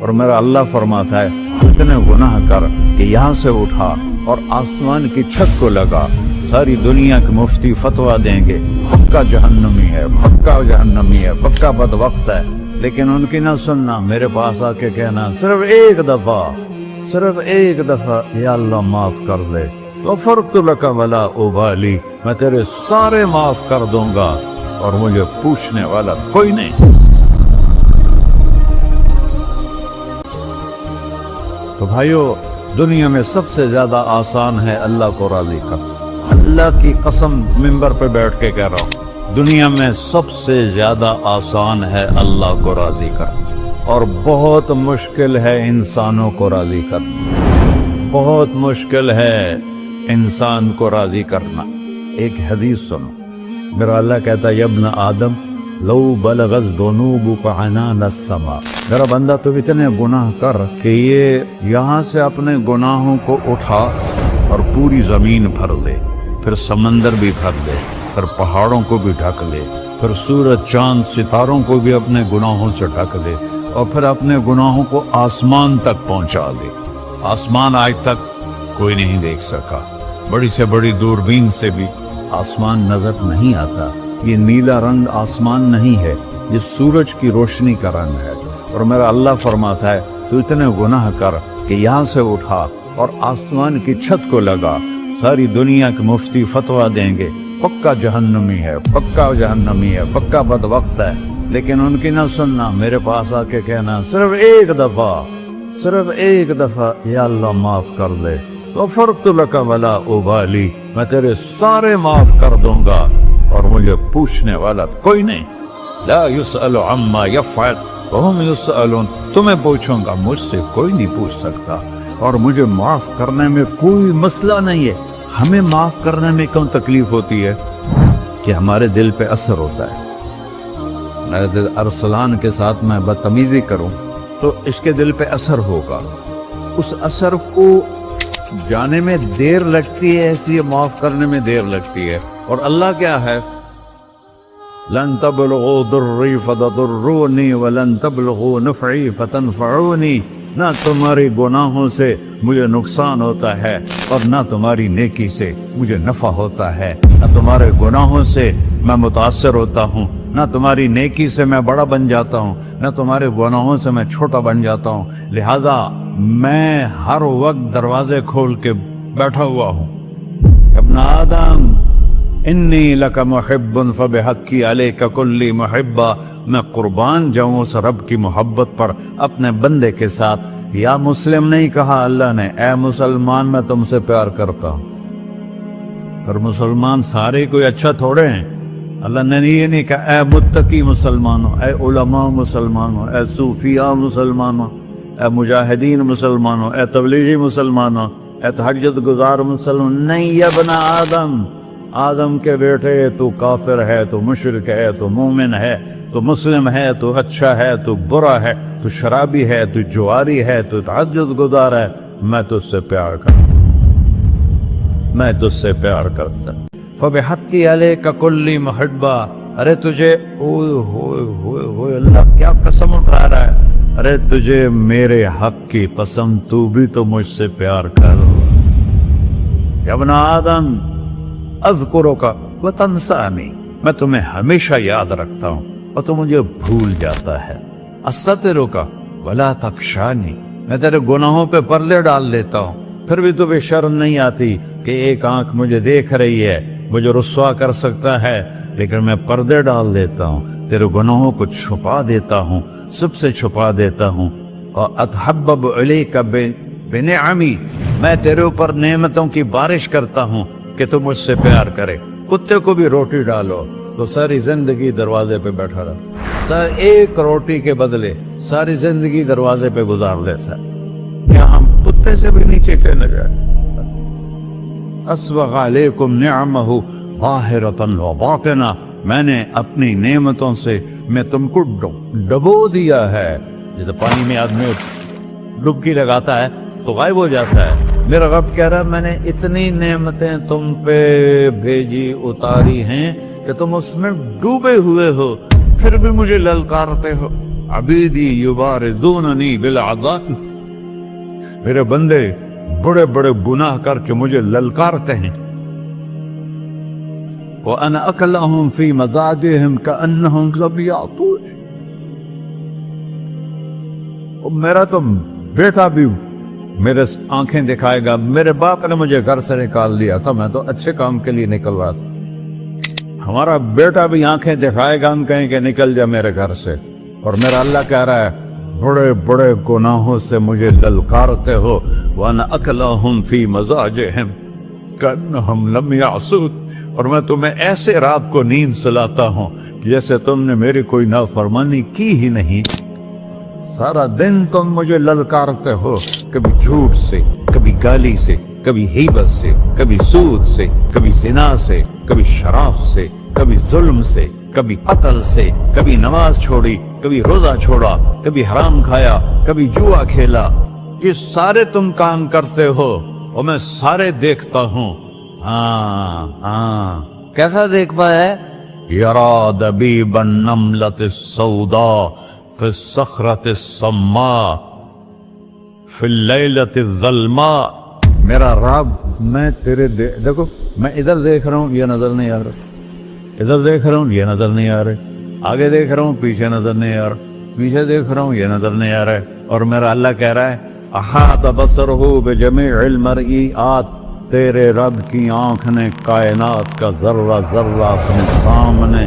اور میرا اللہ فرماتا ہے اتنے گناہ کر کہ یہاں سے اٹھا اور آسمان کی چھت کو لگا، ساری دنیا کے مفتی فتویٰ دیں گے پکا جہنمی ہے، پکا جہنمی ہے، پکا بدبخت ہے، لیکن ان کی نہ سننا، میرے پاس آ کے کہنا صرف ایک دفعہ یا اللہ معاف کر دے، غفرت لک ولا ابالی، میں تیرے سارے معاف کر دوں گا اور مجھے پوچھنے والا کوئی نہیں۔ تو بھائیو، دنیا میں سب سے زیادہ آسان ہے اللہ کو راضی کرنا، اللہ کی قسم منبر پہ بیٹھ کے کہہ رہا ہوں، دنیا میں سب سے زیادہ آسان ہے اللہ کو راضی کرنا، اور بہت مشکل ہے انسانوں کو راضی کرنا، بہت مشکل ہے انسان کو راضی کرنا۔ ایک حدیث سنو، میرا اللہ کہتا ہے یا ابن آدم لو بلغت ذنوبک عنان السماء، میرا بندہ تو اتنے گناہ کر کہ یہ یہاں سے اپنے گناہوں کو اٹھا اور پوری زمین بھر لے، پھر سمندر بھی بھر لے، پھر پہاڑوں کو بھی ڈھک لے، پھر سورج چاند ستاروں کو بھی اپنے گناہوں سے ڈھک لے، اور پھر اپنے گناہوں کو آسمان تک پہنچا دے۔ آسمان آج تک کوئی نہیں دیکھ سکا، بڑی سے بڑی دوربین سے بھی آسمان نظر نہیں آتا۔ یہ نیلا رنگ آسمان نہیں ہے، یہ سورج کی روشنی کا رنگ ہے۔ اور میرا اللہ فرماتا ہے تو اتنے گناہ کر کہ یہاں سے اٹھا اور آسمان کی چھت کو لگا، ساری دنیا کے مفتی فتویٰ دیں گے پکا جہنمی ہے، پکا جہنمی ہے، پکا بدبخت ہے، لیکن ان کی نہ سننا، میرے پاس آ کے کہنا صرف ایک دفعہ یا اللہ معاف کر دے، غفرت لک ولا ابالی، میں تیرے سارے معاف کر دوں گا اور مجھے پوچھنے والا کوئی نہیں۔ لا يسأل عما يفعل وهم يسألون، تمہیں پوچھوں گا، مجھ سے کوئی نہیں پوچھ سکتا، اور مجھے معاف کرنے میں کوئی مسئلہ نہیں ہے۔ ہمیں معاف کرنے میں کیوں تکلیف ہوتی ہے؟ کہ ہمارے دل پہ اثر ہوتا ہے۔ میرے دل ارسلان کے ساتھ میں بدتمیزی کروں تو اس کے دل پہ اثر ہوگا، اس اثر کو جانے میں دیر لگتی ہے، اس لیے معاف کرنے میں دیر لگتی ہے۔ اور اللہ کیا ہے؟ لن تبلغوا ضرری فتضرونی ولن تبلغوا نفعی فتنفعونی، نہ تمہاری گناہوں سے مجھے نقصان ہوتا ہے اور نہ تمہاری نیکی سے مجھے نفع ہوتا ہے، نہ تمہارے گناہوں سے میں متاثر ہوتا ہوں، نہ تمہاری نیکی سے میں بڑا بن جاتا ہوں، نہ تمہارے گناہوں سے میں چھوٹا بن جاتا ہوں، لہذا میں ہر وقت دروازے کھول کے بیٹھا ہوا ہوں۔ ابن آدم انی لک محب فبحقی علیک کلی محبہ، میں قربان جاؤں اس رب کی محبت پر اپنے بندے کے ساتھ۔ یا مسلم نہیں کہا اللہ نے، اے مسلمان میں تم سے پیار کرتا ہوں۔ پر مسلمان سارے کوئی اچھا تھوڑے ہیں، اللہ نے یہ نہیں کہا اے متقی مسلمانوں، اے علماء مسلمانوں، اے صوفیاء مسلمانوں، اے مجاہدین مسلمانوں، اے تبلیغی مسلمانوں، اے تہجد گزار مسلمان، نہیں یا ابن آدم، آدم کے بیٹے، تو کافر ہے، تو مشرک ہے، تو مومن ہے، تو مسلم ہے، تو اچھا ہے، تو برا ہے، تو شرابی ہے، تو جواری ہے، تو تہجد گزار ہے، میں تجھ سے پیار کرتا ہوں، میں تجھ سے پیار کرتا ہوں۔ فبحقی علیک کلی محبہ، ارے تجھے اوئے ہوئے ہوئے ہوئے، اللہ کیا قسم اٹھا رہا ہے، ارے تجھے میرے حق کی قسم، تو بھی تو مجھ سے پیار کر۔ یا ابن آدم اذکرک وتنسانی، میں تمہیں ہمیشہ یاد رکھتا ہوں اور تو مجھے بھول جاتا ہے۔ استترک ولا تخشانی، میں تیرے گناہوں پہ پردے ڈال دیتا ہوں، پھر بھی تمہیں شرم نہیں آتی کہ ایک آنکھ مجھے دیکھ رہی ہے، مجھے رسوا کر سکتا ہے، لیکن میں پردے ڈال دیتا ہوں، تیرے گناہوں کو چھپا دیتا ہوں، سب سے چھپا دیتا ہوں۔ اور اتحبب الیک بنعمی، میں تیرے اوپر نعمتوں کی بارش کرتا ہوں کہ تو مجھ سے پیار کرے۔ کتے کو بھی روٹی ڈالو تو ساری زندگی دروازے پہ بیٹھا رہتا، ایک روٹی کے بدلے ساری زندگی دروازے پہ گزار دیتا، کیا ہم کتے سے بھی نیچے چلے جائیں؟ اسبغ علیکم نعمہ ظاہرۃ و باطنہ، میں نے اپنی نعمتوں سے میں تم کو ڈبو دیا ہے، جیسے پانی میں آدمی ڈبکی لگاتا ہے تو غائب ہو جاتا ہے۔ میرا رب کہہ رہا ہے میں نے اتنی نعمتیں تم پہ بھیجی، اتاری ہیں کہ تم اس میں ڈوبے ہوئے ہو، پھر بھی مجھے للکارتے ہو، عبیدی یبارزوننی بالعذاب، میرے بندے بڑے بڑے گناہ کر کے مجھے للکارتے ہیں. وَأَنَا أَكْلَهُمْ فِي مَزَاجِهِمْ كَأَنَّهُمْ لَمْ يَعْطُونِ. میرا تو بیٹا بھی میرے آنکھیں دکھائے گا. میرے باپ نے مجھے گھر سے نکال دیا تھا، میں تو اچھے کام کے لیے نکل رہا تھا. ہمارا بیٹا بھی آنکھیں دکھائے گا، ہم کہیں کہ نکل جا میرے گھر سے. اور میرا اللہ کہہ رہا ہے بڑے بڑے گناہوں سے مجھے للکارتے ہو. وَأَنَا أَكْلَهُمْ فِي مَزَاجِهِمْ كَأَنَّهُمْ لَمْ يَعْصُونِ. اور میں تمہیں ایسے رات کو نیند سلاتا ہوں کہ جیسے تم نے میری کوئی نافرمانی کی ہی نہیں. سارا دن تم مجھے للکارتے ہو، کبھی جھوٹ سے، کبھی گالی سے، کبھی غیبت سے، کبھی سود سے، کبھی زنا سے، کبھی شراب سے، کبھی ظلم سے، کبھی قتل سے، کبھی نماز چھوڑی، کبھی روزہ چھوڑا، کبھی حرام کھایا، کبھی جوا کھیلا. یہ سارے تم کام کرتے ہو اور میں سارے دیکھتا ہوں. کیسا دیکھ پایا؟ یرا دبیب النملۃ السوداء فی الصخرۃ الصماء فی اللیلۃ الظلماء. میرا رب میں تیرے دیکھو، میں ادھر دیکھ رہا ہوں یہ نظر نہیں آ رہا، ادھر دیکھ رہا ہوں یہ نظر نہیں آ رہے، آگے دیکھ رہا ہوں پیچھے نظر نہیں آ رہا، پیچھے دیکھ رہا ہوں یہ نظر نہیں آ رہا ہے. اور میرا اللہ کہہ رہا ہے احاط بصرہ بجمیع المرئیات. تیرے رب کی آنکھ نے کائنات کا ذرہ ذرہ اپنے سامنے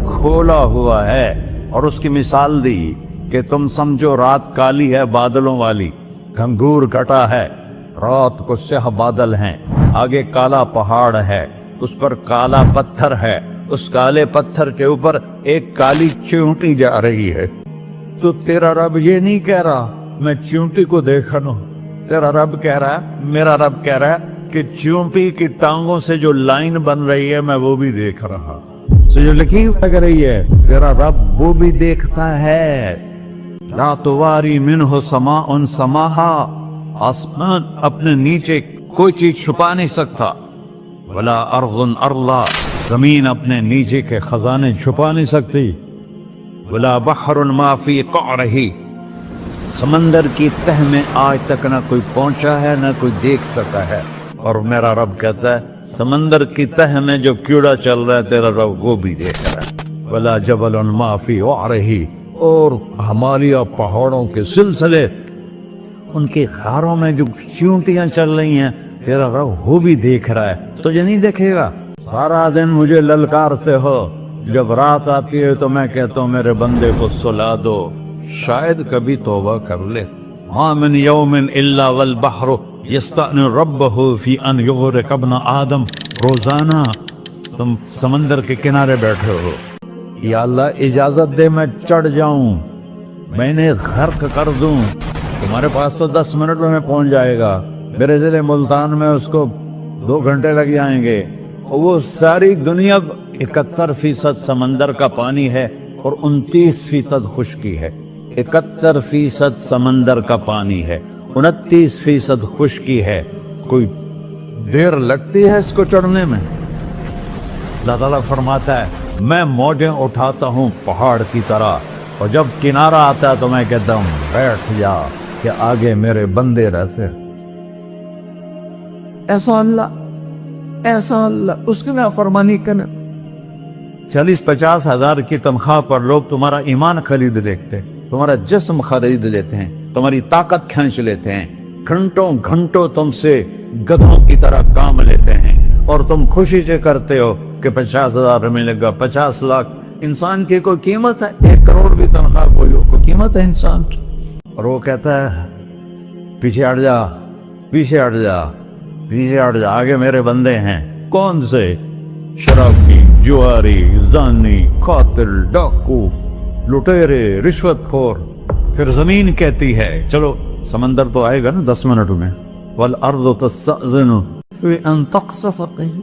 کھولا ہوا ہے. اور اس کی مثال دی کہ تم سمجھو رات کالی ہے بادلوں والی، گھنگور گھٹا ہے، رات کو سیاہ بادل ہیں، آگے کالا پہاڑ ہے، اس پر کالا پتھر ہے، اس کالے پتھر کے اوپر ایک کالی چیونٹی جا رہی ہے. تو تیرا رب یہ نہیں کہہ رہا میں چیونٹی کو دیکھ رہا ہوں. تیرا رب کہہ رہا ہے، میرا رب کہہ رہا ہے کہ چیونٹی کی ٹانگوں سے جو لائن بن رہی ہے میں وہ بھی دیکھ رہا. جو لکیر لگ رہی ہے تیرا رب وہ بھی دیکھتا ہے. لا تواری منہ سماء سماہا. آسمان اپنے نیچے کوئی چیز چھپا نہیں سکتا. ولا ارض ارضا. زمین اپنے نیچے کے خزانے چھپا نہیں سکتی. ولا بحر ما فی قعرہ. سمندر کی تہ میں آج تک نہ کوئی پہنچا ہے نہ کوئی دیکھ سکا ہے. اور میرا رب کہتا ہے سمندر کی تہ میں جو کیڑا چل رہا ہے تیرا رب وہ بھی دیکھ رہا ہے. ولا جبل ما فی وعرہ. اور ہمالیہ پہاڑوں کے سلسلے، ان کے خاروں میں جو چیونٹیاں چل رہی ہیں تیرا رب وہ بھی دیکھ رہا ہے. تجھے نہیں دیکھے گا؟ سارا دن مجھے للکارتے ہو، جب رات آتی ہے تو میں کہتا ہوں میرے بندے کو سلا دو، شاید کبھی توبہ کر لے. ما من یوم الا والبحر یستأن ربہ فی ان یغرق ابن آدم. روزانہ تم سمندر کے کنارے بیٹھے ہو، یا اللہ اجازت دے میں چڑھ جاؤں، میں نے غرق کر دوں. تمہارے پاس تو 10 منٹ میں پہنچ جائے گا، میرے ضلع ملتان میں اس کو 2 گھنٹے لگ جائیں گے. وہ ساری دنیا 71% سمندر کا پانی ہے اور 29% خشکی ہے. 71% سمندر کا پانی ہے، 29% خشکی ہے. کوئی دیر لگتی ہے اس کو چڑھنے میں؟ اللہ تعالیٰ فرماتا ہے میں موجیں اٹھاتا ہوں پہاڑ کی طرح، اور جب کنارہ آتا ہے تو میں کہتا ہوں بیٹھ جا کہ آگے میرے بندے رہتے. ایسا اللہ اس کی نافرمانی کرنا. 40-50 ہزار کی تنخواہ پر لوگ تمہارا ایمان خرید لیتے، تمہارا جسم خرید لیتے ہیں، تمہاری طاقت کھینچ لیتے ہیں، گھنٹوں گھنٹوں تم سے گدھوں کی طرح کام لیتے ہیں، اور تم خوشی سے کرتے ہو کہ 50,000 ملے گا، 50 لاکھ. انسان کی کوئی قیمت ہے؟ 1 کروڑ بھی تنخواہ کوئی قیمت ہے انسان؟ اور وہ کہتا ہے پیچھے ہٹ جا، پیچھے ہٹ جا، پیچھے ہٹ جا، آگے میرے بندے ہیں. کون سے؟ شرابی، جواری، زانی، قاتل، ڈاکو، لٹیرے، رشوت خور. پھر زمین کہتی ہے چلو سمندر تو آئے گا نا 10 منٹ میں. والارض تستأذن فی ان تقصف قیل.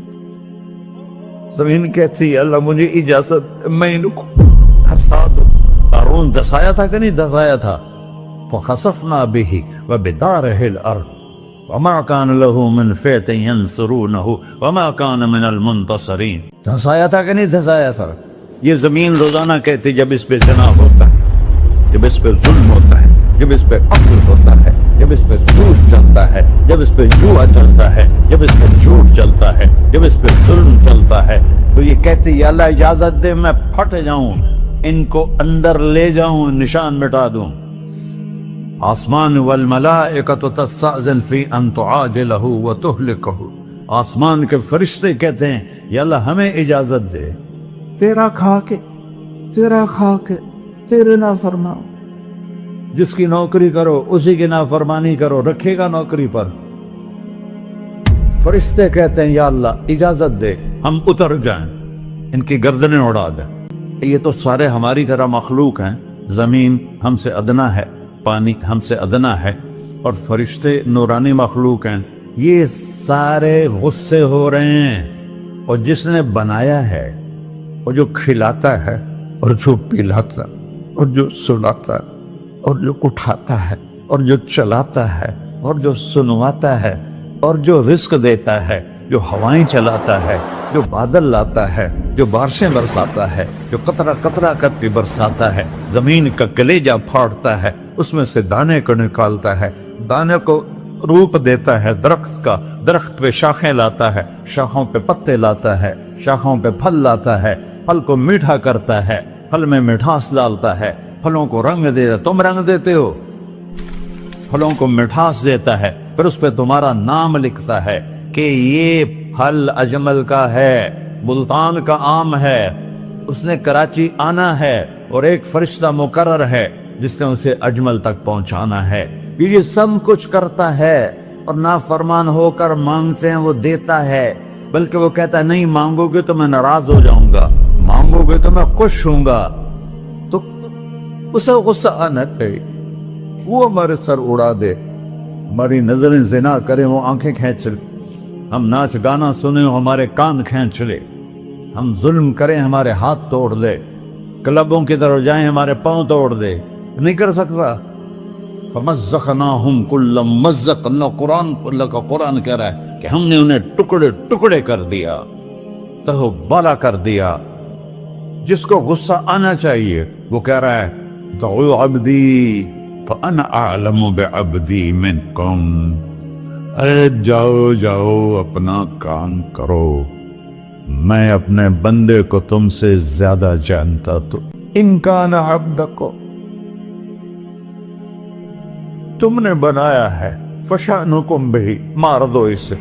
زمین کہتی ہے اللہ مجھے اجازت، میں ان کو دھسا دوں. قارون دھسایا تھا کہ نہیں دھسایا تھا؟ فخسفنا به وبداره الارض وما كان له من فئة ينصرونه وما كان من المنتصرين. دھسایا تھا کہ نہیں دھسایا تھا؟ یہ زمین روزانہ کہتی جب اس پہ زنا ہوتا ہے، جب اس پہ ظلم ہوتا ہے، جب اس پہ قتل ہوتا ہے، جب اس پہ سود چلتا ہے، جب اس پہ جوا چلتا ہے، جب اس پہ جھوٹ چلتا ہے، جب اس پہ ظلم چلتا ہے، تو یہ کہتے یا اللہ اجازت دے میں پھٹ جاؤں، ان کو اندر لے جاؤں، نشان مٹا دوں۔ آسمان والملائکۃ تستأذن فی ان تعاجلہ وتہلکہ، آسمان کے فرشتے کہتے ہیں یا اللہ ہمیں اجازت دے، تیرا کھا کے تیرے نافرمان، جس کی نوکری کرو اسی کی نافرمانی کرو، رکھے گا نوکری پر۔ فرشتے کہتے ہیں یا اللہ اجازت دے ہم اتر جائیں، ان کی گردنیں اڑا دیں۔ یہ تو سارے ہماری طرح مخلوق ہیں، زمین ہم سے ادنا ہے، پانی ہم سے ادنا ہے، اور فرشتے نورانی مخلوق ہیں، یہ سارے غصے ہو رہے ہیں۔ اور جس نے بنایا ہے، اور جو کھلاتا ہے، اور جو پلاتا، اور جو سلاتا، اور جو اٹھاتا ہے، اور جو چلاتا ہے، اور جو سنواتا ہے، اور جو رزق دیتا ہے، جو ہوائیں چلاتا ہے، جو بادل لاتا ہے، جو بارشیں برساتا ہے، جو قطرہ قطرہ کر کے برساتا ہے، زمین کا کلیجہ پھاڑتا ہے، اس میں سے دانے کو نکالتا ہے، دانے کو روپ دیتا ہے درخت کا، درخت پہ شاخیں لاتا ہے، شاخوں پہ پتے لاتا ہے، شاخوں پہ پھل لاتا ہے، پھل کو میٹھا کرتا ہے، پھل میں مٹھاس ڈالتا ہے، پھلوں کو رنگ دیتا ہے، تم رنگ دیتے ہو، پھلوں کو مٹھاس دیتا ہے، پھر اس پہ تمہارا نام لکھتا ہے کہ یہ پھل اجمل کا ہے، ملتان کا آم ہے، اس نے کراچی آنا ہے، اور ایک فرشتہ مقرر ہے جس نے اسے اجمل تک پہنچانا ہے۔ یہ سب کچھ کرتا ہے، اور نافرمان ہو کر مانگتے ہیں وہ دیتا ہے، بلکہ وہ کہتا ہے نہیں مانگو گے تو میں ناراض ہو جاؤں گا، مانگو گے تو میں خوش ہوں گا، تو اسے غصہ آنا چاہیے، وہ ہمارے سر اڑا دے، ہماری نظریں زنا کریں وہ آنکھیں کھینچ لے، ہم ناچ گانا سنیں ہمارے کان کھینچ لے، ہم ظلم کریں ہمارے ہاتھ توڑ دے، کلبوں کی طرف جائیں ہمارے پاؤں توڑ دے، نہیں کر سکتا۔ فَمَزَّقْنَاهُمْ كُلَّ مُمَزَّقٍ، اللہ کا قرآن کہہ رہا ہے کہ ہم نے انہیں ٹکڑے ٹکڑے کر دیا، تہو بالا کر دیا۔ جس کو غصہ آنا چاہیے وہ کہہ رہا ہے دعو عبدی فَأَنَا أَعْلَمُ بِعَبْدِي مِنْكُمْ، ارے جاؤ جاؤ اپنا کام کرو، میں اپنے بندے کو تم سے زیادہ جانتا، تو ان کان عبدکو، تم نے بنایا ہے، فشانکم بہی، مار دو اسے،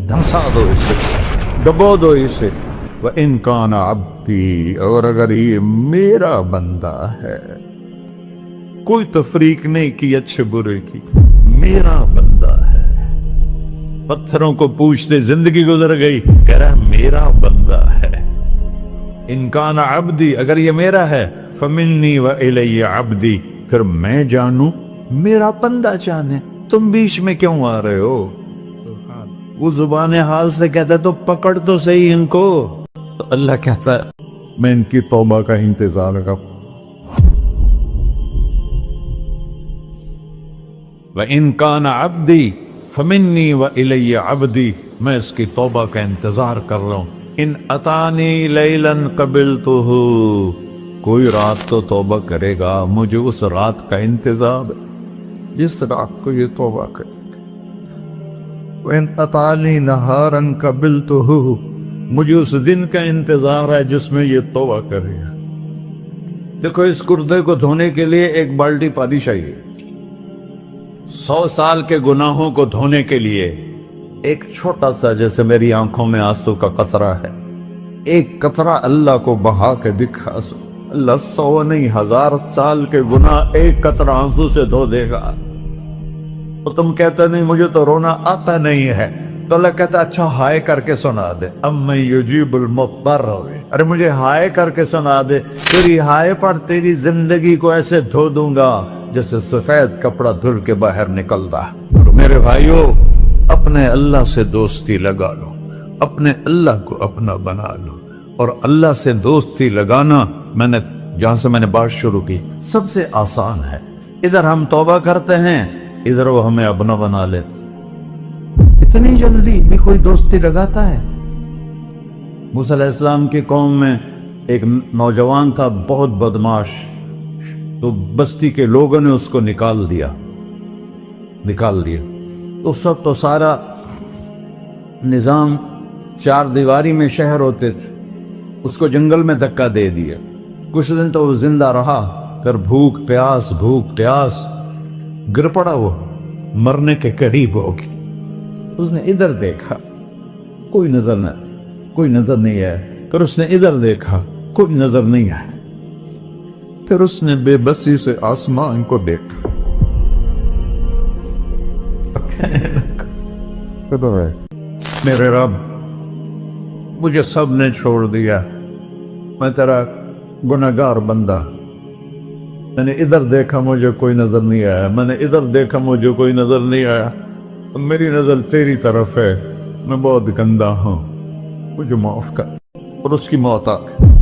دھنسا دو اسے، دبو دو اسے، وَإِن كَانَ عَبْدِي، اور اگر یہ میرا بندہ ہے، کوئی تفریق نہیں کی اچھے برے کی، میرا بندہ ہے۔ پتھروں کو پوچھتے زندگی گزر گئی، کہہ رہا میرا بندہ ہے۔ ان کان عبدی، اگر یہ میرا ہے، فمنی وإلی عبدی، پھر میں جانوں میرا بندہ جانے، تم بیچ میں کیوں آ رہے ہو؟ وہ زبان حال سے کہتا ہے تو پکڑ تو صحیح ان کو، تو اللہ کہتا ہے میں ان کی توبہ کا انتظار کروں۔ وَإِن كَانَ عَبْدِي فَمِنِّي وَإِلَيَّ عَبْدِي، میں اس کی توبہ کا انتظار کر رہا ہوں۔ ان اتانی لیلاً قبلتہ، کوئی رات تو توبہ کرے گا، مجھے اس رات کا انتظار ہے جس رات کو یہ توبہ کرے۔ وَإِنْ أَطَانِي نَهَارًا قَبِلْتُهُ، مجھے اس دن کا انتظار ہے جس میں یہ توبہ کرے گا۔ دیکھو اس کردے کو دھونے کے لیے ایک بالٹی پانی چاہیے، 100 سال کے گناہوں کو دھونے کے لیے ایک چھوٹا سا، جیسے میری آنکھوں میں آنسو کا قطرہ ہے، ایک قطرہ اللہ کو بہا کے دکھا سو، اللہ 100 نہیں 1000 سال کے گناہ ایک قطرہ آنسو سے دھو دے گا۔ تو تم کہتے نہیں مجھے تو رونا آتا نہیں ہے، تو اللہ کہتا اچھا ہائے کر کے سنا دے، اَمَّن يُجِيبُ الْمُضْطَرَّ، ارے مجھے ہائے کر کے سنا دے، تیری ہائے پر تیری زندگی کو ایسے دھو دوں گا جیسے سفید کپڑا دھل کے باہر نکلتا ہے۔ میرے بھائیو، اپنے اللہ سے دوستی لگا لو، اپنے اللہ کو اپنا بنا لو، اور اللہ سے دوستی لگانا جہاں سے میں نے بات شروع کی سب سے آسان ہے۔ ادھر ہم توبہ کرتے ہیں، ادھر وہ ہمیں اپنا بنا لیتے، اتنی جلدی بھی کوئی دوستی لگاتا ہے؟ موسیٰ علیہ السلام کی قوم میں ایک نوجوان تھا، بہت بدماش، تو بستی کے لوگوں نے اس کو نکال دیا اس وقت تو سارا نظام چار دیواری میں شہر ہوتے تھے، اس کو جنگل میں دھکا دے دیا۔ کچھ دن تو وہ زندہ رہا، پھر بھوک پیاس گر پڑا، وہ مرنے کے قریب ہو گیا۔ اس نے ادھر دیکھا، کوئی نظر نہیں ہے، پھر اس نے ادھر دیکھا، کوئی نظر نہیں آیا، پھر اس نے بے بسی سے آسمان کو دیکھا۔ میرے رب، مجھے سب نے چھوڑ دیا، میں تیرا گنہگار بندہ، میں نے ادھر دیکھا مجھے کوئی نظر نہیں آیا، میں نے ادھر دیکھا مجھے کوئی نظر نہیں آیا، میری نظر تیری طرف ہے، میں بہت گندا ہوں، مجھے معاف کر۔ اور اس کی موت آ گئی۔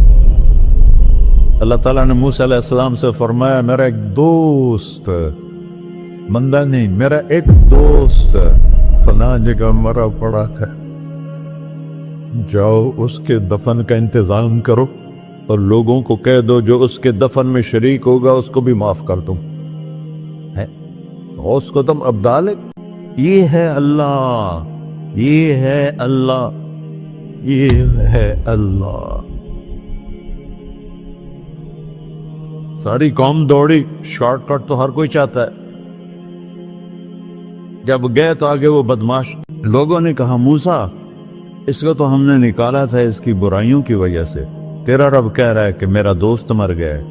اللہ تعالیٰ نے موسیٰ علیہ السلام سے فرمایا، میرا ایک دوست، بندہ نہیں، میرا ایک دوست فلاں جگہ مرا پڑا تھا، جاؤ اس کے دفن کا انتظام کرو اور لوگوں کو کہہ دو جو اس کے دفن میں شریک ہوگا اس کو بھی معاف کر دوں۔ غوث کو تم ابدال ہے، یہ ہے اللہ، یہ ہے اللہ، یہ ہے اللہ۔ ساری قوم دوڑی، شارٹ کٹ تو ہر کوئی چاہتا ہے۔ جب گئے تو آگے وہ بدماش لوگوں نے کہا، موسیٰ اس کو تو ہم نے نکالا تھا اس کی برائیوں کی وجہ سے، تیرا رب کہہ رہا ہے کہ میرا دوست مر گیا ہے۔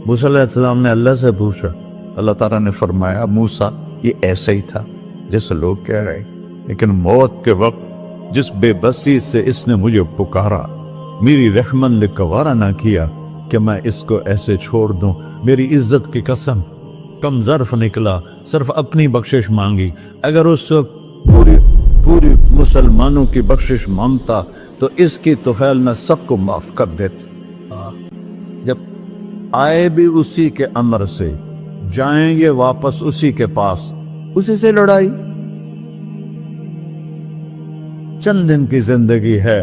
موسیٰ علیہ السلام نے اللہ سے پوچھا، اللہ تعالیٰ نے فرمایا، موسیٰ یہ ایسا ہی تھا جیسے لوگ کہہ رہے، لیکن موت کے وقت جس بے بسی سے اس نے مجھے پکارا، میری رحمن نے گوارا نہ کیا کہ میں اس کو ایسے چھوڑ دوں۔ میری عزت کی قسم، کم ظرف نکلا، صرف اپنی بخشش مانگی۔ اگر اس وقت پوری مسلمانوں کی بخشش مانگتا تو اس کی طفیل میں سب کو معاف کر دیتا۔ جب آئے بھی اسی کے امر سے، جائیں گے واپس اسی کے پاس، اسی سے لڑائی۔ چند دن کی زندگی ہے،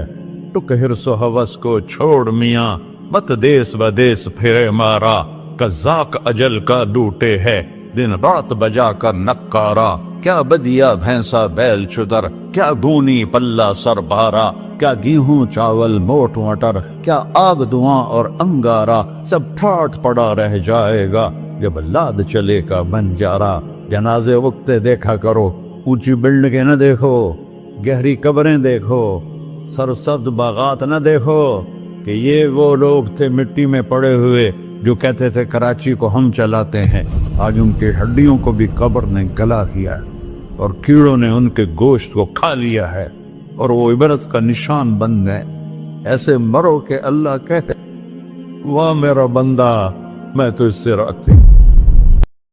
ٹک حرص و ہوس کو چھوڑ میاں، مت دیس بدیس پھرے مارا، قزاق اجل کا ڈوٹے ہے، دن رات بجا کر نکارا۔ کیا بدیا بھینسا بیل چدر، کیا گونی پلہ سر بارا، کیا گیہوں چاول موٹ مٹر، کیا آگ دھواں اور انگارا، سب ٹھاٹ پڑا رہ جائے گا جب لاد چلے کا بنجارا۔ جنازے وقتے دیکھا کرو، اونچی بلڈنگیں نہ دیکھو، گہری قبریں دیکھو، سرسبز باغات نہ دیکھو کہ یہ وہ لوگ تھے مٹی میں پڑے ہوئے جو کہتے تھے کراچی کو ہم چلاتے ہیں۔ آج ان کی ہڈیوں کو بھی قبر نے گلا کیا اور کیڑوں نے ان کے گوشت کو کھا لیا ہے اور وہ عبرت کا نشان بن گئے۔ ایسے مرو کہ اللہ کہتے، واہ میرا بندہ، میں تو اس سے راضی